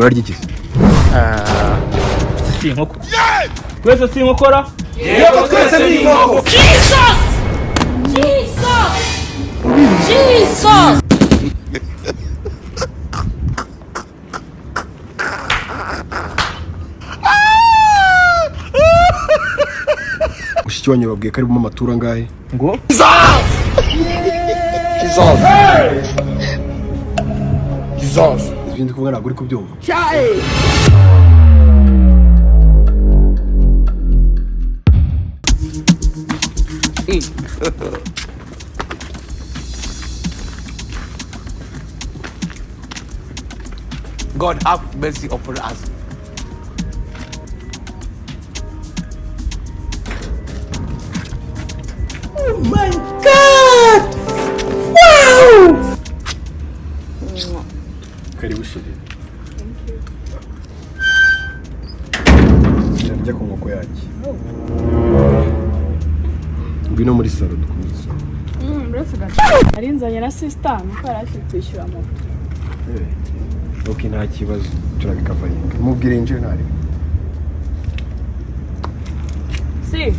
REGIS si inkoko. Twese si inkokora? Yego twese ni inkoko. Jesus! Jesus! Jesus! Mushiki wanyu babwiye ko ari mu matura ngahe? Ngo? Jesus. Ibindi kuvuga ntabwo uri kubyumva. God have mercy upon us. Oh my God! Wow! Karibu shiri. Njya ku nkoko yanjye. Ngwino muri salo dukomeza. Mbese ari nzanye na sister nuko yarashye kwishyura moto. Okay, nta kibazo turabikavaye. Mubwire nje ntari. Si.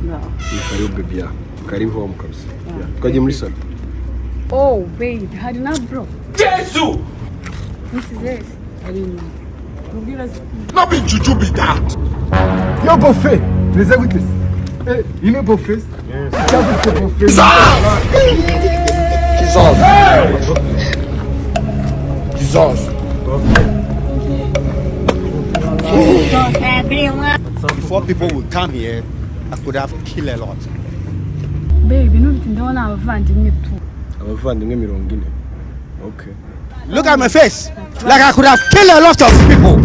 No. Karibu baby ya. Karibu home kabisa. Twagiye muri salo. Oh, babe, hari na bro. Jesus! This is it. Not be juju be that. Yo buffet. Les agoutis. Eh, il est buffet. Yes. Jesus! Jesus! Before people would come here, I could have killed a lot. Babe, nubiti ndabona abavandimwe tu. Abavandimwe 40. Okay. Look at my face. Like I could have killed a lot of people.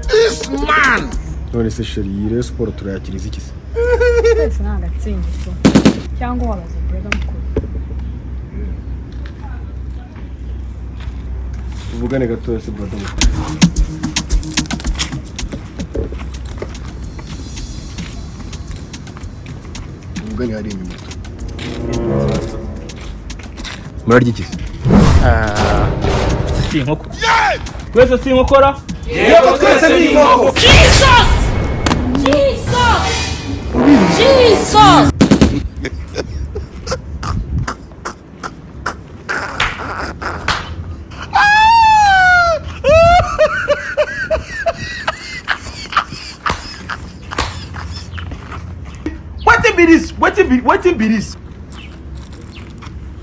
This man! None se sheri yire sport turayakiriza iki se? Twese ntagatsinda tu. Cyangwa wabaza brother mukuru. Uvugane gato se brother mukuru. Uvugane hari inyuma. REGIS. Si inkoko. Twese si inkokora? Yego twese ni inkoko. Jesus! Jesus! Jesus! What be this?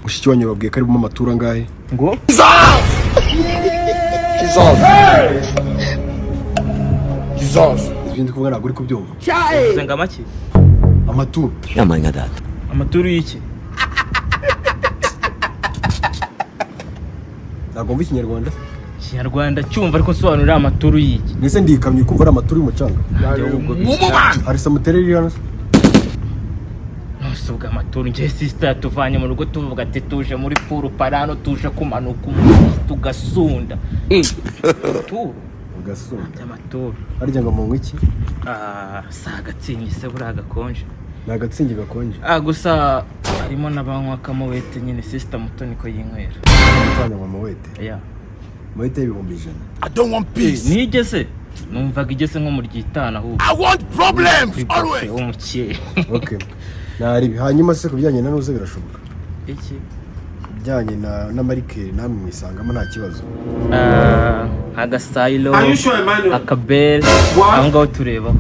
Mushiki wanyu babwiye ko ari mu matura ngahe? Ngo? Jesus! Ibindi kuvuga ntabwo uri kubyumva. Zenga make. Amatura. Yamanya dad. Amaturu y'iki? Ntabwo mva ikinyarwanda. Kinyarwanda cyumva ariko sobanurira amaturu y'iki. Nese ndikamye kumva ari amaturu y'umucanga. Hari samutereri hano. Nusubwa amaturu nje sister yatuvanye mu rugo tuvuga ati tuje muri puru parano tuje kumanuka tugasunda. Turu. Ugasunda. Amaturu. Harya ngo mu iki? Sagatsingi se bura gakonje. Nagatsingi gakonje. Gusa harimo nabanywa kamowete nyine sister muto niko yinkwera. Tanya mu mawete. Yeah. Mawete ibihumbi 100. I don't want peace. Nigeze numvaga igeze nko mu ryitana ahubwo. I want problems always. Umukiye. Okay. Nari hanyuma se kubijyanye na nuze birashoboka. Iki? Bijyanye na marike namwe mwisangamo nta kibazo. Agasayilo, akabel, aho ngaho tureba.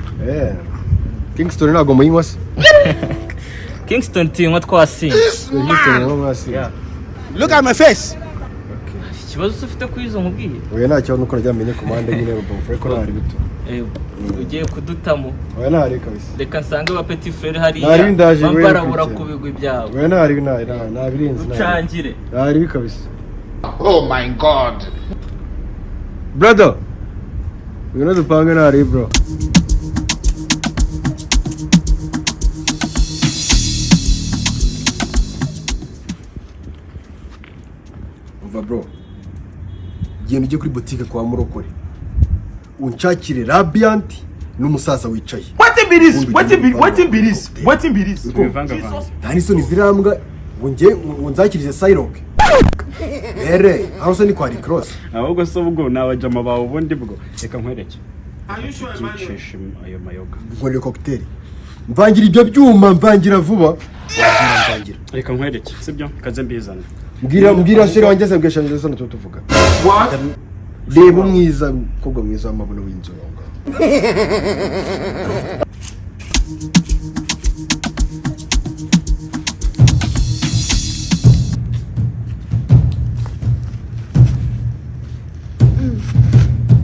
Kingston ntago muyinywa se? Kingston tinywa twasinze. Kingston ntago mwasi. Look at my face. Ikibazo ufite kuri izo nkubwiye? Oya nta kibazo nuko najyamenye komande nyine rubomfre ko ntari bito. Ugiye kudutamo. Oya ntari kabisa. Reka nsange ba petit frère hariya. Ntari ndaje wewe. Bambarabura kubigwi byabo. Oya ntari nabirinze ntari. Ucangire. Ntari kabisa. Oh my God. Brother. Ngena dupange ntari bro. umva bro genda ujye kuri boutique kwa Murokore unshakire Radiant n'umusaza wicaye Waiting be this. nta n'isoni zirambwa ngo nzakirize Cyrock aho se ni kwa Cross Ahubwo so ubwo nabajama bawe ubundi bwo reka nkwereke. Ayo mayoga. ngore cocktail mvangira ibyo byuma mvangira vuba mvangira Reka nkwereke sibyo kaze mbizana. mbwira shere wanjye se mbweshanije sana tuvuga What? reba umwiza kobwa mwiza w'amabuno w'inzoronga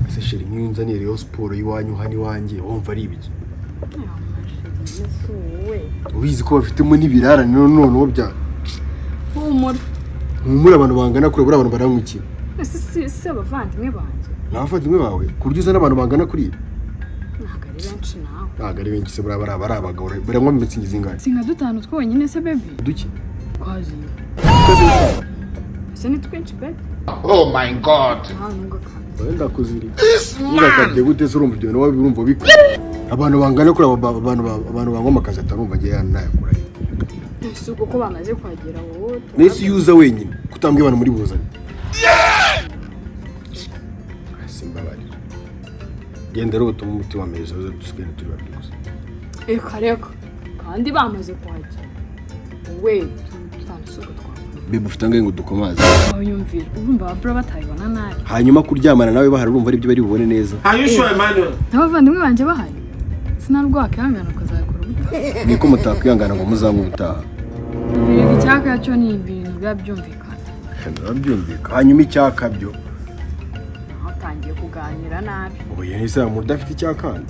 se shere mwinzanire yo sport yiwanyu hani wanjye wumva ari ibiki ubizi ko bafitemo n'ibirarane none bya humura abantu bangana kure buri abantu baramwikira si abavandimwe banjye n'abavandimwe bawe kurya uza n'abantu bangana kuri ntabwo ari benshi nawe ntabwo ari benshi se bari abagabo baranywa imitsingi zingana si nka dutanu twonyine se baby duki kwazi ese ni twinshi baby Oh my God. nubwo kandi wenda kuziri ugakabye gute se urumva ibyo nawe urumva biko abantu bangana kuri abantu bangwa amakazi atarumva ngiye yanayakura si uko ko bamaze kuhagera wowe nese yuza wenyine kutambwe abantu muri buzanye simbabari genda rero utuma umuti wameza uze dusigane turi babiri gusa reka kandi bamaze kuhagera we tutandisuko twa bebe ufite angahe ngo dukomaze yumvira urumva ababura batayibona nabi hanyuma kuryamana nawe bahari urumva ari byo bari bubone neza n'abavandimwe banjye bahari sinarwo wakihangana ukazakora ubutaha niko mutakwihangana ngo muzanywe ubutaha ibintu icyaka cyo ni ibintu biba byumvikana hanyuma icyaka byo naho utangiye kuganira nabi oya nese mu udafite icyaka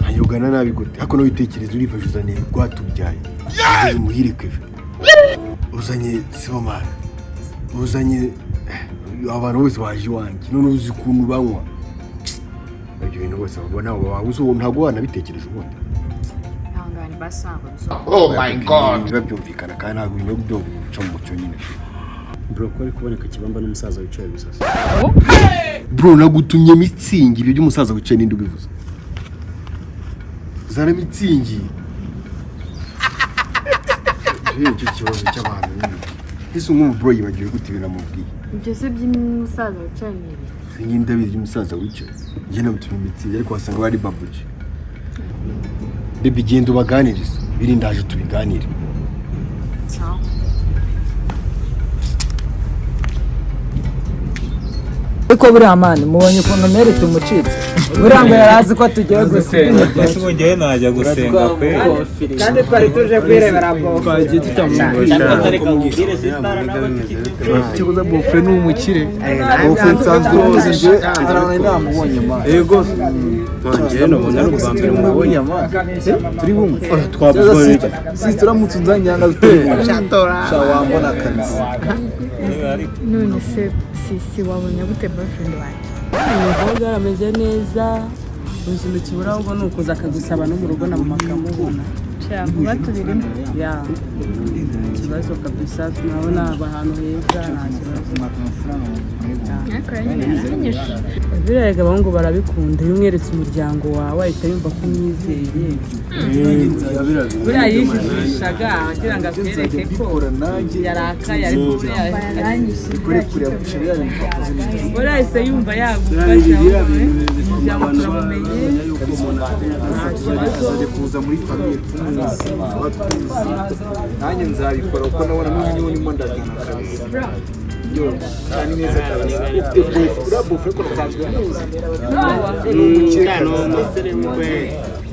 hanyugana nabi gute hako no witekereza urifashe uzanye rwatubyaye muhire keve uzanye sibomana uzanye abantu bose baje iwanjye none uzi ukuntu banywa ibyo bintu bose babona ntabwo wanabitekereje ubundi ihangane basanga Oh my God. biba byumvikana kandi ntabwo ibintu byo guca mu mucyo nyine Bro ko ari kuboneka kibamba n'umusaza wicaye bisasa. bro nagutumye mitsingi ibyo by'umusaza wicaye ninde ubivuze zara mitsingi icyo kibazo cy'abantu nyine ese nk'umu bro yibagiwe gute ibintu amubwiye ibyo se by'umusaza wicaye n'ibi singi ndabizi by'umusaza wicaye njye namutumye mitsingi ariko wasanga bari babuji bebe genda ubaganirize birindaje tubiganire cyangwa ariko buriya mani mubonye ukuntu mere tumucitse buriya ngo yari azi ko tugiye gusenga tugeye najya gusenga pe kandi twari tuje kwirebera bwo twagiye tutamubwira kibuza bofre ni umukire bofre nsanzwe uzi nje arana namubonye ma yego njye nabona ari ubwa mbere mubonye turi bumwe twabuzwe si turamutse nzanyanga biteye shawambona kanzi none se si wabonye gute boyfriend wanjye umukobwa arameze neza ubuzima kibura ahubwo ni ukuza akagusaba no mu rugo na mama akamubona cyangwa kuba tubirimo ya ikibazo kabisa tunabona ahantu heza nta kibazo ariko nyine aranyisha birarega abahungu barabikunda iyo umweretse umuryango wawe ahita yumva ko umwizeye buriya yijijishaga agira ngo atwereke ko yarakaye ariko buriya yahise yumva yagufasha umuryango turamumenye nta kibazo kuza muri famiye nanjye nzabikora kuko nabona n'ubu ndimo ndagana kabisa cyane neza kabisa ufite bofre ko nsanzwe muzi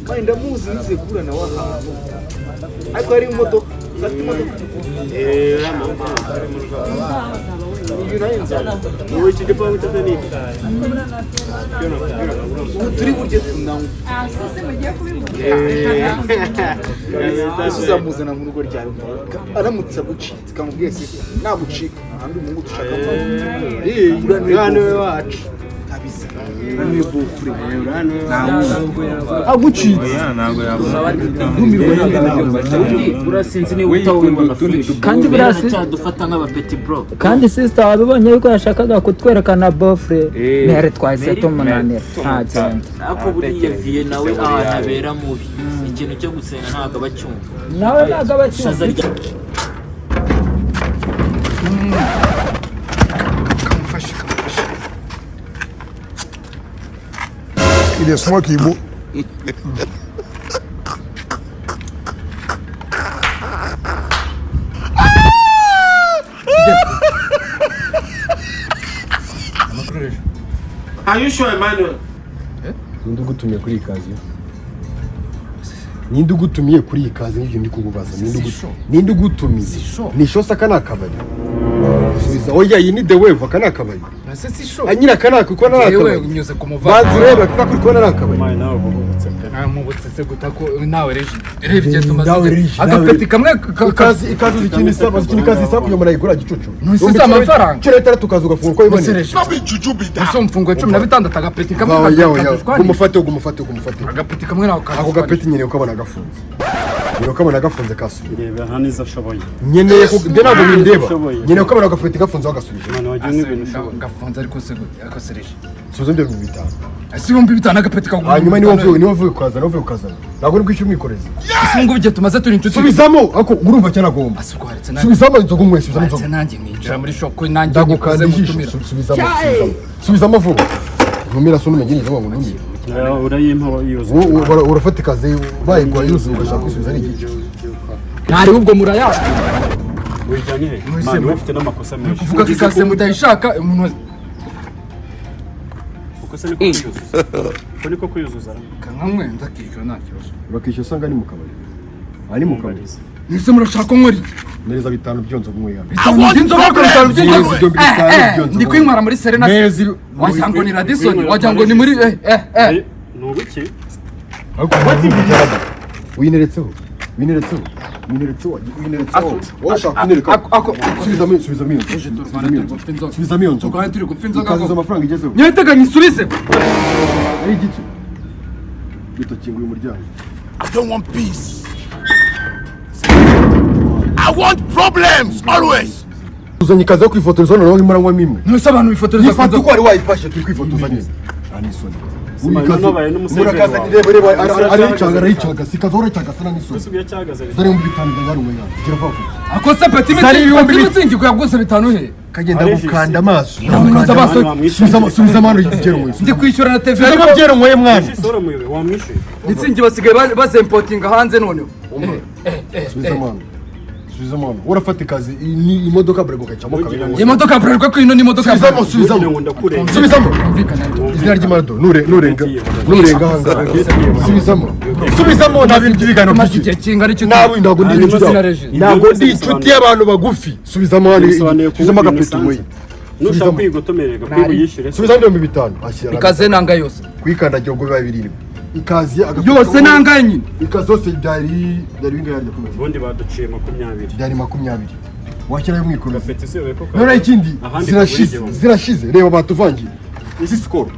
kandi ndamuzi nize kura nawe ahantu ariko hari imodoka ufite imodoka wowe iki gipangu cyose ni turi buryo tunanywa sisi mugiye kubimubwira uzamuzana mu rugo ryawe aramutse agucitse kamubwiye se nagucika ahandi umuhungu dushaka we wacu kabisa ni bufure agucitse ntabwo yabona urasinzi niba utawimba amafishi kandi burasi dufata nk'abapeti bro kandi sister wabibonye yuko yashakaga kutwerekana bofre ntere twahise tumunanira nta cyane ariko buriya vie nawe ahantu abera mubi ikintu cyo gusenga ntabwo abacyumva nawe ntabwo abacyumva Il est moi qui est beau. Are you sure, Emmanuel? Ninde ugutumiye kuri iyi kazi? Ninde ugutumiye kuri iyi kazi n'ibyo ndi kukubaza? Ninde ugutumiye? Ni shosa kana akabari. Subiza oya iyi ni the wave kana akabari. Nase sho. Anyira kana kuko nara akabari. Yewe unyuze kumuva. Bazireba kuko kuko nara akabari. Mai nawe bubutse. Nta mubutse gutako nawe reji. Rebye tumaze. Agapeti kamwe ikazi zikini saba zikini kazi saba yo murayigura gicucu. Nusisa amafaranga. Cyo leta tukazuga funga ko ibone. Uso mfungo 16 agapeti kamwe. Umufate. Agapeti kamwe nawe kaje. Ako gapeti nyine ukabona gafunze. Nyine ukabona gafunze kasu. Reba haniza ashoboye. Nyene de ntabwo bindeba. Nyine ukabona gafete gafunze wagasubije. Mwana wagiye n'ibintu ushoboye. Gafunze ariko se gute ariko sereje. Suzo ndebe bitanu. Asi bombi bitanu agapeti kagura. Hanyuma ni wovuye ukazana. Ntabwo ni kwishyura umwikorezi. Ifungo bije tumaze turi inshuti. Subizamo ako urumva cyane agomba. Asukwaretse nanjye. Subizamo inzoga umwe subizamo inzoga. Nanjye ninjira muri shop nanjye ndagukaze mutumira. Subizamo vuba. Numira so numenye ngo numira. Urayimpa yuzo. Urafata ikaze bayigwa yuzo ugashaka kwisubiza n'iki. Ntari ubwo muraya. Wijanye he? Mwana ufite n'amakosa menshi. Kuvuga ko ikaze mutayishaka umuntu ukosa ni kuyuzuza. Ko niko kuyuzuza. kankamwe ndakijwe nta kibazo. Urakishyura sanga ni mu kabari. Ari mu kabari. Nise murashaka nkori. Nereza bitanu byonzo kumwe yana. Inzoga ko bitanu byonzo. Ndi kwinkwara muri Serena. Wasango ni Radisson, wajango ni muri nubuki. Ako bati bijyana. Wineretseho. Washaka kunereka. Ako subizamo. Subizamo inzoga. Tukaba turi gupfa inzoga. Kazo amafaranga igezeho. Nyeteganya isubize. Ari igice. Gito kinguye umuryango. I don't want peace. I want problems always. Uzanye kaza kwifotoreza noneho imara mimwe. Nose abantu bifotoreza Ifata uko ari wayifashe turi kwifotoza neza. Anisoni. Murakaza reba aricaga sikazora cyaga sana n'isoni. Usubiye cyagaze. Zari mu bitanu ndangaro mwe yana. Gira vafu. Akose peti mitsingi ko yagose bitanu he. Kagenda gukanda amaso. Subiza mano igero mwe. Ndi kwishyura na TV. Zari byero mwe mwana. Sora muyobe wamwishe. Mitsingi basigaye bazemportinga hanze none. Subiza mano. Urafata ikazi ni imodoka brego kacamo kabiri. Imodoka brego ko ino ni imodoka. Subizamo. Izina ry'Imana nurenga hanga. Subizamo na bintu by'ibigano by'iki kingana cyo. Nawe ndago ndi inshuti y'abantu bagufi. Subizamo hali. Subizamo agapeti mwe. Nushaka kwigotomerega kwiyishyure. Subizamo 500 ashyira. Ikaze nanga yose. Kwikandagira ngo biba birimo. Ikazi yose nanga nyine. Ikazose byari binga yarya kumwe. Ubundi baduciye 20. Byari 20. Washyirayo umwikoro. Gafete se weko. None ikindi zirashize. Reba batuvangiye. Izi score.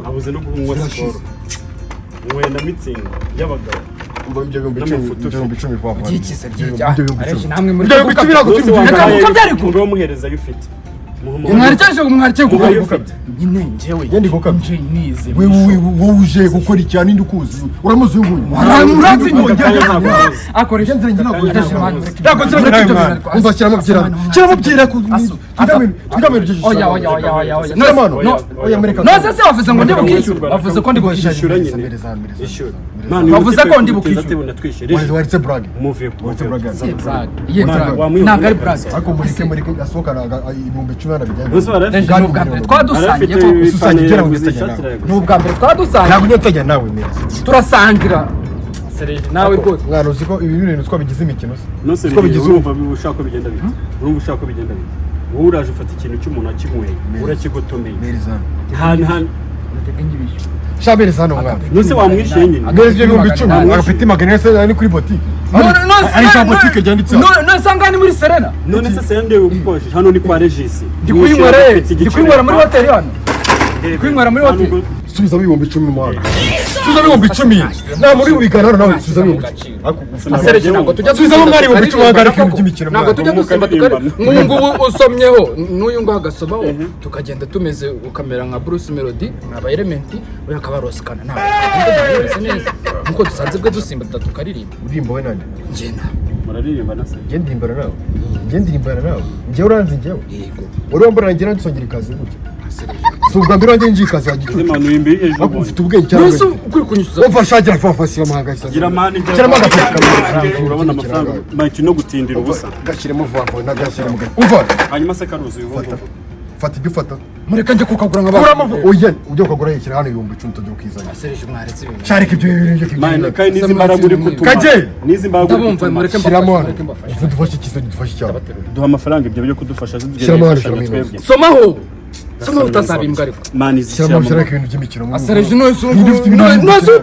Abuze no kunywa score. Mwenda mitsingi y'abagabo. Umva ibyo bicumi vuba. Igikise by'ijya. Areje namwe muri. Ibyo bicumi nako byari ku. Ngo muhereza y'ufite. Umwaricyo kuko nyine njyewe yendi gukabye nize wowe uje gukora icyane ndukuzi uramuzi nguyu murazi akoresha nzira ngira ngo ndashe mani umva kiramo byira ku tugamira byije oya Amerika no sasa bavuze ngo ndi bukishyura bavuze ko ndi bukishyura nyine bavuze ko ndi bukishyura waritse brag move ye brag nagari brag ako muri asoka ibumbi 10 twadusangiye n'ubwa mbere twadusangiye ntabwo nyotsajya nawe neza turasangira Serege nawe rwose mwana uzi ko ibi bintu twabigize imikino ko bigize umva ushaka ko bigenda bite urumva ushaka ko bigenda bite wowe uraje ufata ikintu cy'umuntu akimuye urakigotomeye han Shabere sana mwana. Nose wamwishyeye nyine. Ageze 10,000 agapeti magana se ni kuri boutique. Ari cha boutique cyanditse. No sangani muri Serena. None se Serena ndewe gukoresha hano ni kwa Regis. Ndi kwinywera muri hotel hano. kwinywera muri hoteli subiza ibihumbi 10 mu mwaka subiza ibihumbi 10 nta muri biganano nawe subiza ibihumbi 10 asereje ntabwo tujya subiza mu mwari ibihumbi 10 wagarika imikino ntabwo tujya dusimba tukari ngubu usomyeho n'uyu ngo agasobaho tukagenda tumeze ukamera nka Bruce Melody nkaba Element we akaba Roskana ntabwo bimeze neza nkuko dusanze bwe dusimba tukaririmba urimba we nani ngena muraririmba nase ndimbara nawe njye uranzi njyewe yego uri wambara ngena dusongera ikaze gutya subwa mbere wanjye njikaze wagicuti imanu imbi ejo ufite ubwenge cyane Yesu ukuri kunyuza umva shagira fafasi amahanga gira mani urabona amafaranga mayiti no gutindira ubusa gashiremo vuba nagashyiremo umva hanyuma se karuzi uvuga fata ibyo fata mureka nje kukagura nk'abantu oya ujye ukagura yishyira hano ibihumbi 10 tujye ukizanya asereje mwaretse ibintu sharika ibyo bintu mani kai nizi mbaraga uri kutuma kaje nizi mbaraga uri ndabumva mureke mbafashe dufashe ikizo dufashe cyane duha amafaranga ibyo byo kudufasha somaho somaho utazabimbwa ariko mani zishyiramo ibintu by'imikino asereje nose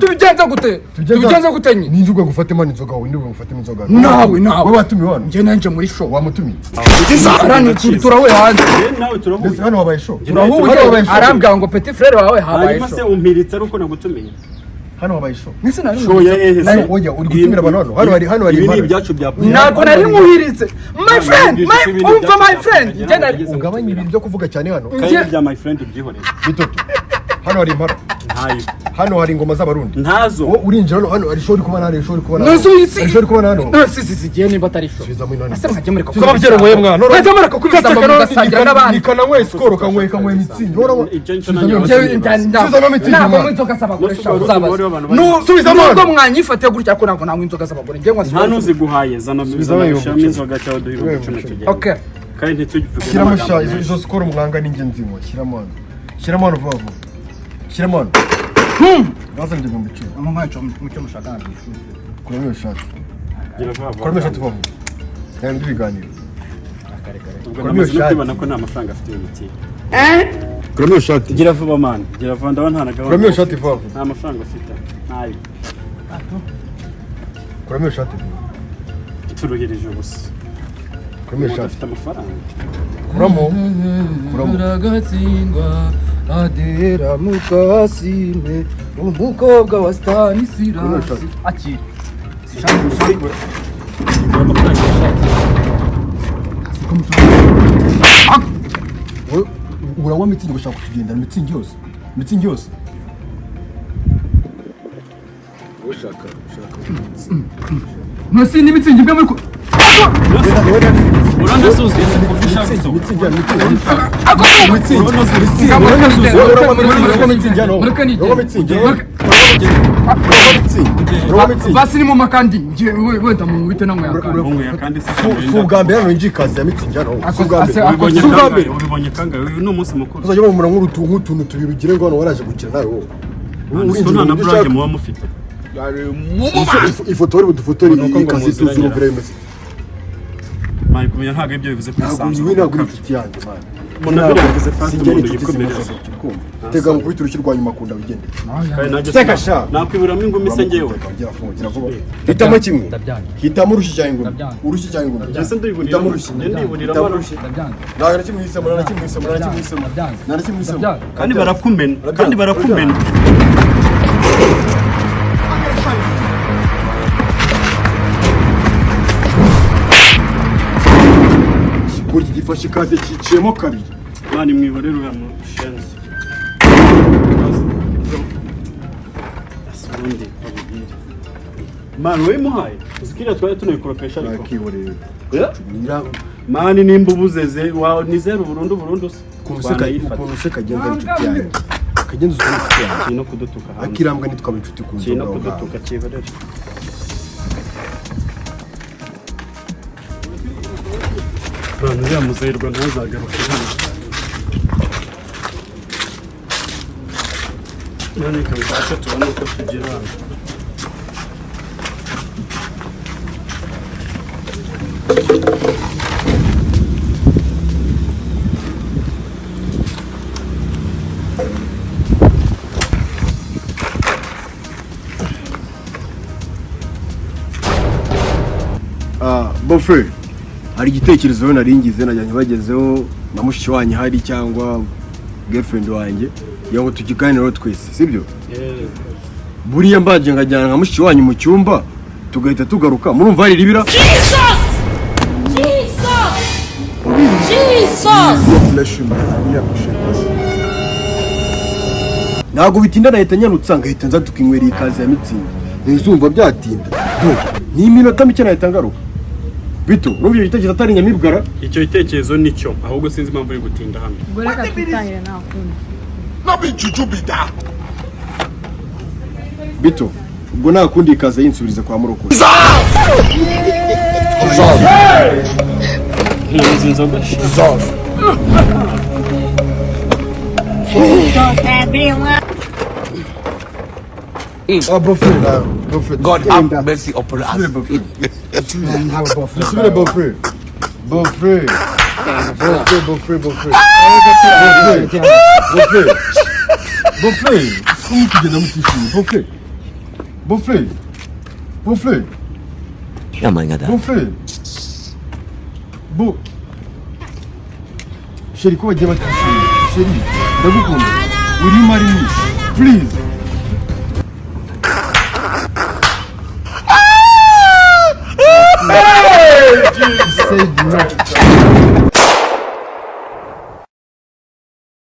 tubigenza gute nyine ninjuga gufata imana inzoga wowe ndubwo gufata inzoga nawe wowe watumiwe hano njye nanje muri show wamutumiye arani turahuye hanze nawe turahuye hano wabaye show turahuye arambwira ngo petit frère wawe habaye hanyuma se umpiritse ari uko nagutumiye hano wabaye show nese nari show ya ehese oya uri gutumira abantu hano hari ibi byacu bya ntabwo nari muhiritse my friend umva my friend njye nari ugabanya ibintu byo kuvuga cyane hano kandi bya my friend byihoreye bitoto hano hari impara ntayo hano hari ingoma z'abarundi ntazo urinjira hano hari show uri kubona hano show uri kubona hano show uri kubona hano si giye nimba atari show ase mwajye mureka kuba byero ngoye mwana mwajye mureka kubisa mu gasangira n'abandi nikana ngwe skoro kanwe mitsingi urabona ntabwo inzoga z'abagore subiza nubwo mwanyifate gutya ko ntabwo nanywa inzoga z'abagore njye nta nuzi guhaye zana shami inzoga cyawe duhira ibicumi tugenda okay kandi ntitugipfuke shyiramo sha izo skoro mwanga n'ingenzi ngo shyiramo hano vuba shyiramo hano bazanye ibihumbi 10 amwacho mucyo mushaka hano kuramo iyo shati kuramo shati vuba kandi biganiro kuramo shati ubona ko nta mafaranga afite y'imiti kuramo shati gira vuba man gira vuba ndabona nta nagaho kuramo shati vuba nta mafaranga afite ntayo kuramo shati turuhirije ubusa kuramo shati afite amafaranga kuramo ragatsindwa adera mukasine umukobwa wa Stanislas akiri uranywa mitsingi gushaka kutugendana mitsingi yose ushaka nasi ni mitsingi bwa muri uranda suzi mitsingi basi ni mu makandi wenda mu bite namwe yakandi ubwa mbere hano injikazi ya mitsingi hano ubibonye kangahe uyu ni umunsi mukuru uzajya bamura nk'utuntu tubiri ugire ngo hano waraje gukina nawe wowe nta na burage muba mufite ifoto bari budufotori ikazi tuzuru vremese mani kumenya ntabwo ibyo bivuze kuri sanzu ntabwo uri inshuti yanjye mani umuntu bivuze fast umuntu yikomereza tega mu kubita urushyi rwanyu makunda wigende teka sha nakwiburamo ingumi se ngewe hitamo kimwe hitamo urushyi cyangwa ingumi urushyi cyangwa ingumi jese ndibunira hitamo urushyi ndibunira urushyi ntabwo nakimwisemo kandi barakumena burya igifashe ikaze cyiciyemo kabiri mani mwiborera uriya mushenzi asubundi abubwire mani wowe muhaye uzikiriya twari tunayikoropesha ariko mani nimba ubuzeze ni zeru burundu se ukuntu se kagenza inshuti yanjye kagenza ukuntu inshuti yanjye kino kudutuka hanze akirambwa nitwa inshuti ku nzoga kino kudutuka kiborera Bwana uriya muzahirwa ntazagaruke hano none kabasha tubona uko tugira hano bofe hari igitekerezo naringize najyanye bagezeho na mushiki wanyu hari cyangwa girlfriend wanjye yago tukiganiraho twese sibyo buriya mbaje ngajyana nka mushiki wanyu mu cyumba tugahita tugaruka murumva hari ribira ntabwo bitinda nahita nyanutsa ngahita nza tukinywera ikaze ya mitsingi ntizumva byatinda ni iminota mike nahita ngaruka bito urumva icyo gitekerezo atari nyamibwara icyo gitekerezo nicyo ahubwo sinzi impamvu uri gutinda hano ubwo reka twitahire nta kundi Not juju be that. bito ubwo nta kundi ikaze yinsubiriza kwa murokore nkizi inzoga God have mercy upon us. Sheri ko bagiye batishimye Sheri ndagukunda uri mari ni please said no